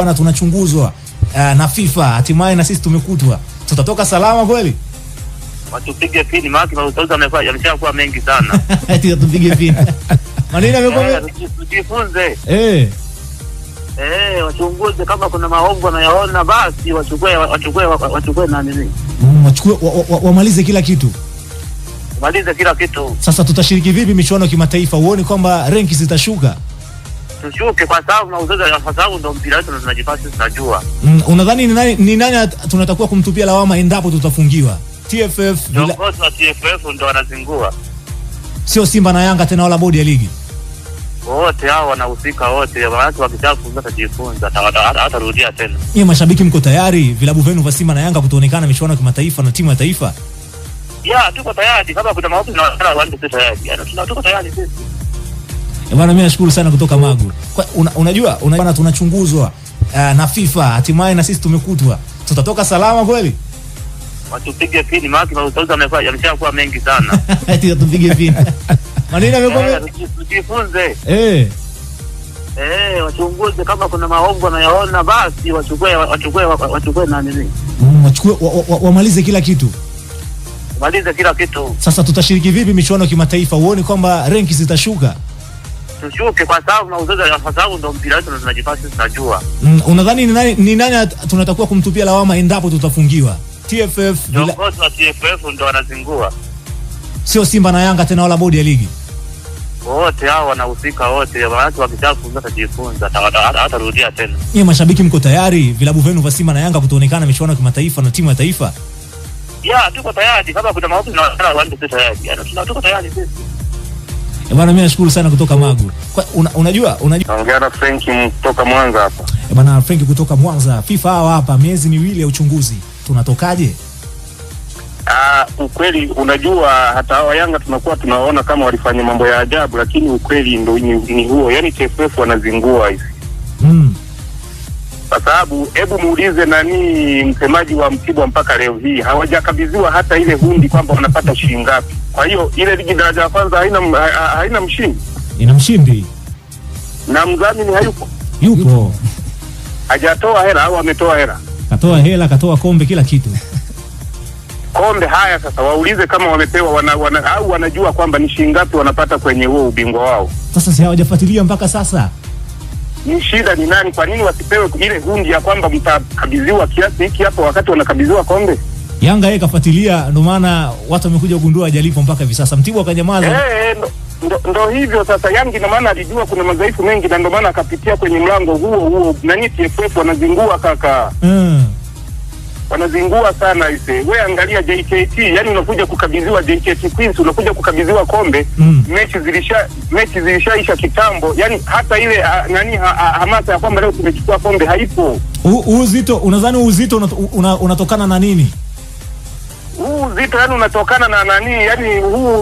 Bwana, tunachunguzwa na FIFA, hatimaye na sisi tumekutwa. Tutatoka salama kweli? Watupige pini, maana mauzo yameshakuwa mengi sana. Eti tupige pini. Maneno yamekuwa tujifunze. Wachunguze kama kuna maongo wanayaona, basi wachukue na nini? Wamalize kila kitu. Malize kila kitu. Sasa tutashiriki vipi michuano ya kimataifa? Uone kwamba ranki zitashuka? Tushuke kwa sababu mauzo ya sababu ndio mpira wetu tunajipata tunajua. Unadhani ni nani tunatakiwa kumtupia lawama endapo tutafungiwa? TFF, viongozi wa TFF ndio wanazingua. Sio Simba na Yanga tena wala bodi ya ligi. Wote hao wanahusika wote. Watu wakishafunza tajifunza hata rudia tena. Nyie mashabiki mko tayari vilabu vyenu vya Simba na Yanga kutoonekana michuano ya kimataifa na timu ya taifa? Tuko tayari. Kama kuna maombi na watu tayari. Tuko tayari sisi. Bwana, mimi nashukuru sana kutoka Magu. Unajua bwana, tunachunguzwa na FIFA, hatimaye na sisi tumekutwa. Tutatoka salama kweli? Watupige pini, maana mauzo yameshakuwa mengi sana. Eti tupige pini. Maneno yamekuwa tujifunze. Wachunguze kama kuna maongo wanayaona, basi wachukue na nini? Wamalize kila kitu. Malize kila kitu. Sasa tutashiriki vipi michuano ya kimataifa? Uone kwamba ranki zitashuka? Tushuke kwa sababu mauzo ya sababu ndio mpira wetu tunajipata tunajua. Unadhani ni nani tunatakiwa kumtupia lawama endapo tutafungiwa? TFF, viongozi wa TFF ndio wanazingua. Sio Simba na Yanga tena wala bodi ya ligi. Wote hao wanahusika wote. Watu wakishafunza tajifunza hata rudia tena. Nyie mashabiki mko tayari vilabu vyenu vya Simba na Yanga kutoonekana michuano ya kimataifa na timu ya taifa? Tuko tayari. Kama kuna maombi na watu tayari. Tuko tayari sisi. Bwana, mimi nashukuru sana kutoka Magu. Unajua ongea na Frank kutoka Mwanza hapa. Bwana, Frank kutoka Mwanza. FIFA hawa hapa miezi miwili ya uchunguzi. Tunatokaje? Ukweli unajua hata hawa Yanga tunakuwa tunaona kama walifanya mambo ya ajabu, lakini ukweli ndio ni huo. Yaani TFF wanazingua hivi. Kwa sababu hebu muulize nani msemaji wa Mtibwa mpaka leo hii hawajakabidhiwa hata ile hundi kwamba wanapata shilingi ngapi. Kwa hiyo ile ligi daraja la kwanza haina mshindi. Ina mshindi. Na mdhamini hayupo. Yupo. Hajatoa hela au ametoa hela? Katoa hela, katoa kombe, kila kitu. Kombe haya sasa waulize kama wamepewa au wanajua kwamba ni shilingi ngapi wanapata kwenye huo ubingwa wao. Sasa si hawajafuatilia mpaka sasa. Ni shida ni nani? Kwa nini wasipewe ile hundi ya kwamba mtakabidhiwa kiasi hiki hapo wakati wanakabidhiwa kombe? Yanga yeye kafuatilia, ndio maana watu wamekuja kugundua hajalipo mpaka hivi sasa. Mtibwa akanyamaza. Ndo hivyo sasa. Yanga ina maana alijua kuna madhaifu mengi na ndio maana akapitia kwenye mlango huo. Nani TFF wanazingua kaka. Wanazingua sana hizo. Wewe angalia JKT, yani unakuja kukabidhiwa JKT Queens, unakuja kukabidhiwa kombe. Mechi zilishaisha kitambo. Yani hata ile hamasa ya kwamba leo tumechukua kombe haipo. Uzito, unadhani uzito unatokana na nini? Uzito yani unatokana na nani? Yani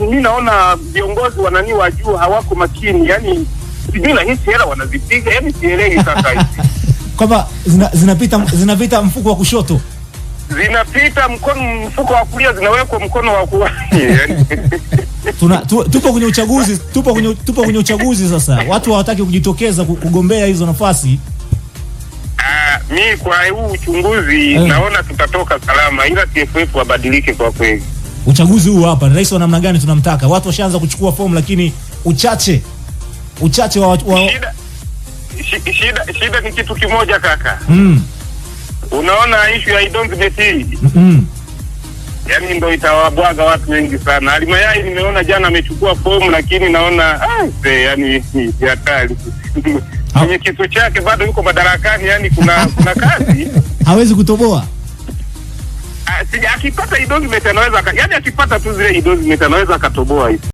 mimi naona viongozi wa nani wa juu hawako makini. Yani bila hisi hela wanazipiga, yani sielewi kaka hizi. Kwamba zinapita mfuko wa kushoto. Zinapita mfuko wa kulia, zinawekwa mkono wa kulia. Tupo kwenye uchaguzi sasa. Watu hawataki kujitokeza kugombea hizo nafasi. Mimi kwa huu uchunguzi naona tutatoka salama, ila TFF wabadilike kwa kweli. Uchaguzi huu hapa, rais wa namna gani tunamtaka? Watu washaanza kuchukua fomu, lakini uchache wa shida ni kitu kimoja kaka. Unaona issue ya Idonzi Beti. Yaani ndio itawabwaga watu wengi sana. Alimayai nimeona jana amechukua fomu, lakini naona yani ni hatari. Kwenye kitu chake bado yuko madarakani, yani kuna kazi. Hawezi kutoboa. Akipata Idonzi Beti anaweza, yani akipata tu zile Idonzi Beti anaweza akatoboa hivi.